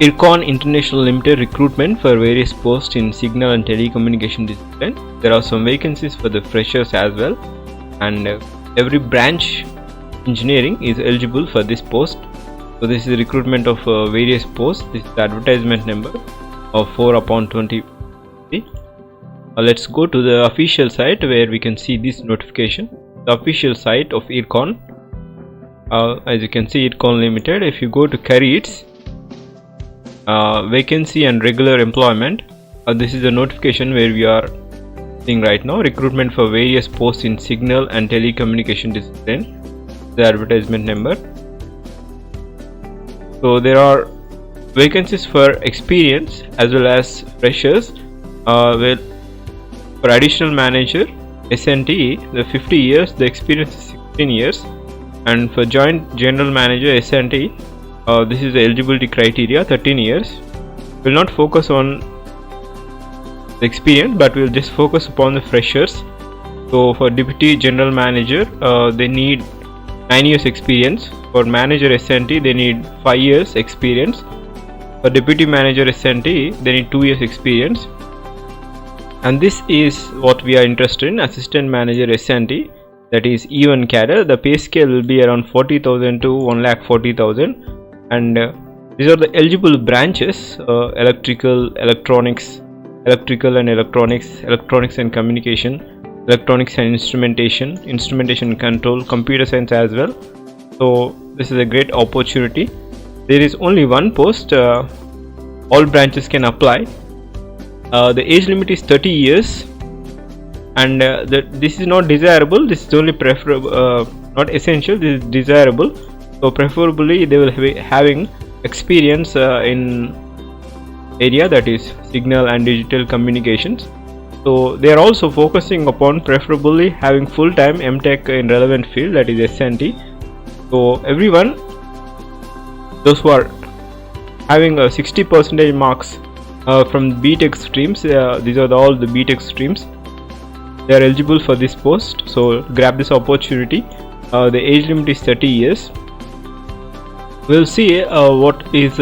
IRCON International Limited recruitment for various posts in signal and telecommunication discipline. There are some vacancies for the freshers as well, and every branch engineering is eligible for this post. So this is the recruitment of various posts. This is the advertisement number of 4/20. Let's go to the official site where we can see this notification. The official site of IRCON, as you can see, IRCON Limited. If you go to careers, vacancy and regular employment, this is the notification where we are seeing right now. Recruitment for various posts in signal and telecommunication discipline. The advertisement number. So there are vacancies for experience as well as freshers. Well, for additional manager SNT, the 50 years, the experience is 16 years, and for joint general manager SNT, this is the eligibility criteria, 13 years. We'll not focus on the experience, but we'll just focus upon the freshers. So for deputy general manager, they need 9 years experience. For manager SNT, they need 5 years experience. For deputy manager SNT, they need 2 years experience. And this is what we are interested in, assistant manager SNT, that is E1 cadre. The pay scale will be around 40,000 to 1,40,000, and these are the eligible branches: electrical, electronics, electrical and electronics, electronics and communication, electronics and instrumentation, instrumentation and control, computer science as well. So this is a great opportunity. There is only one post. All branches can apply. The age limit is 30 years, and this is not desirable. This is only preferable, not essential. This is desirable. So preferably they will be having experience in area that is signal and digital communications. So they are also focusing upon preferably having full-time MTech in relevant field, that is SNT. So everyone, those who are having 60% marks from BTech streams, these are all the BTech streams, they are eligible for this post. So grab this opportunity. The age limit is 30 years. We'll see what is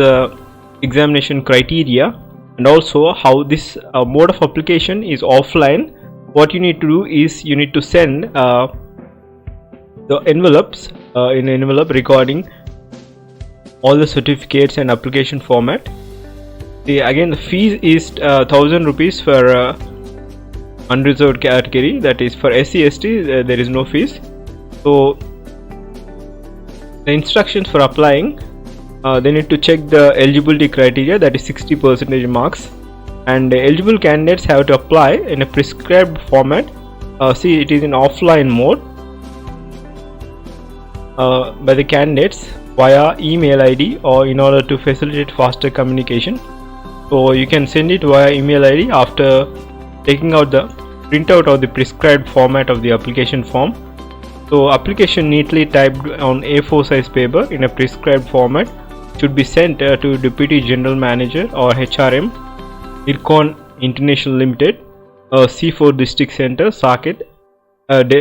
examination criteria, and also how this mode of application is offline. What you need to do is you need to send the envelopes in envelope regarding all the certificates and application format. Again, the fees is 1,000 rupees for unreserved category, that is for SC/ST there is no fees. So the instructions for applying, they need to check the eligibility criteria, that is 60% marks, and eligible candidates have to apply in a prescribed format. See, it is in offline mode by the candidates via email ID, or in order to facilitate faster communication. So you can send it via email ID after taking out the printout of the prescribed format of the application form. So application neatly typed on A4 size paper in a prescribed format should be sent to Deputy General Manager or HRM, IRCON International Limited, C4 District Center, Saket,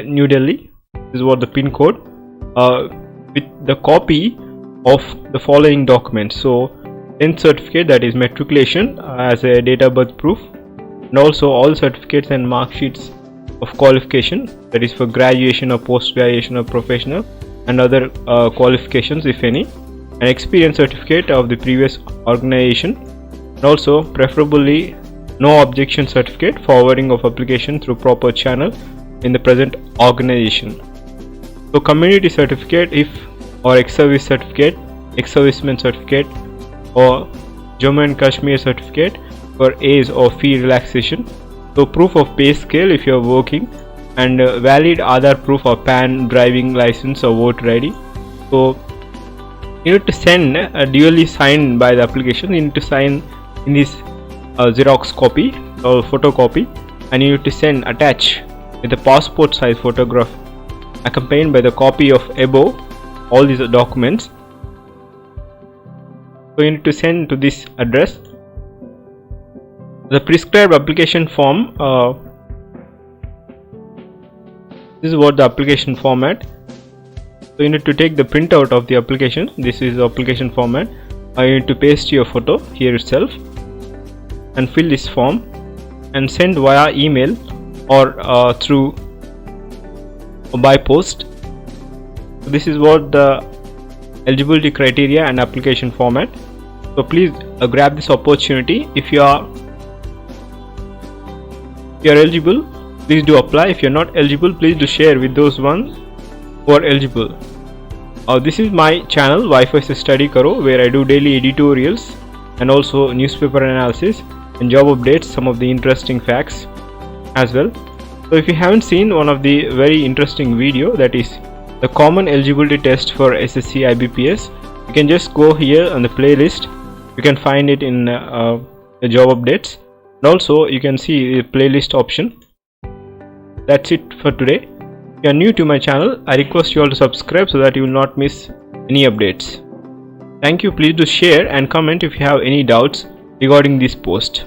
New Delhi. This is what the pin code, with the copy of the following documents. So 10th certificate, that is matriculation as a date of birth proof, and also all certificates and mark sheets of qualification, that is for graduation or post graduation or professional and other qualifications if any, an experience certificate of the previous organization, and also preferably no objection certificate, forwarding of application through proper channel in the present organization. So community certificate if, or ex-service certificate, ex-serviceman certificate, or Jammu and Kashmir certificate for age or fee relaxation. So proof of pay scale if you are working, and valid Aadhaar proof or PAN, driving license or voter ID. So you need to send duly signed by the application. You need to sign in this Xerox copy or photocopy, and you need to send attach with a passport size photograph accompanied by the copy of above all these documents. So you need to send to this address. The prescribed application form, this is what the application format. So you need to take the printout of the application. This is the application format. you need to paste your photo here itself and fill this form and send via email or through by post. So this is what the eligibility criteria and application format. So please grab this opportunity. If you are eligible, please do apply. If you are not eligible, please do share with those ones who are eligible. This is my channel Wi-Fi se Study Karo, where I do daily editorials and also newspaper analysis and job updates, some of the interesting facts as well. So if you haven't seen one of the very interesting video, that is the common eligibility test for SSC IBPS, you can just go here on the playlist. You can find it in the job updates, and also you can see the playlist option. That's it for today. If you are new to my channel, I request you all to subscribe so that you will not miss any updates. Thank you. Please do share and comment if you have any doubts regarding this post.